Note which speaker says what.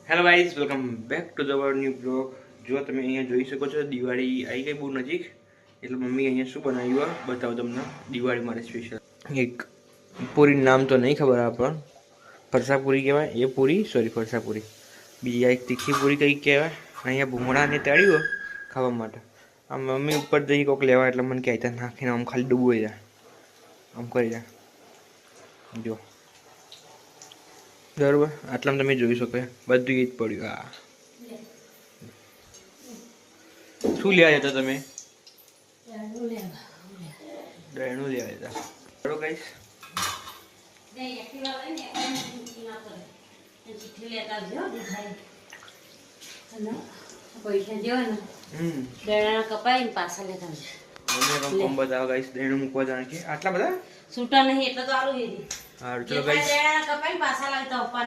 Speaker 1: Hello guys, welcome back to the our new blog. જો તમે અહીંયા જોઈ શકો છો, દિવાળી આવી ગઈ બહુ નજીક, એટલે મમ્મી અહીંયા શું બનાવ્યું બતાવો તમને. દિવાળી માટે સ્પેશિયલ એક પૂરી, નામ તો નહીં ખબર આપણને, ફરસાપુરી કહેવાય એ પૂરી, સોરી ફરસાપુરી. બીજી આ એક તીખી પૂરી કંઈક કહેવાય. અહીંયા ભૂંગળાને તળ્યું ખાવા માટે. આ મમ્મી ઉપર જઈ કોઈક લેવા એટલે મને કહેતા નાખીને આમ ખાલી ડૂબોઈ જાય, આમ કરી જાય. જો બરાબર, આટલામાં તમે જોઈ શકો બધું એ જ પડ્યું. આ શું લેવા જતા તમે? દહીંનું લેવા જતા બરોબર ગાઈસ. આટલા બધા
Speaker 2: છૂટા નહીં એટલે તો આલુ
Speaker 1: સારું ચલો ગાઈસ.
Speaker 2: કપાઈ પાછા લાવતા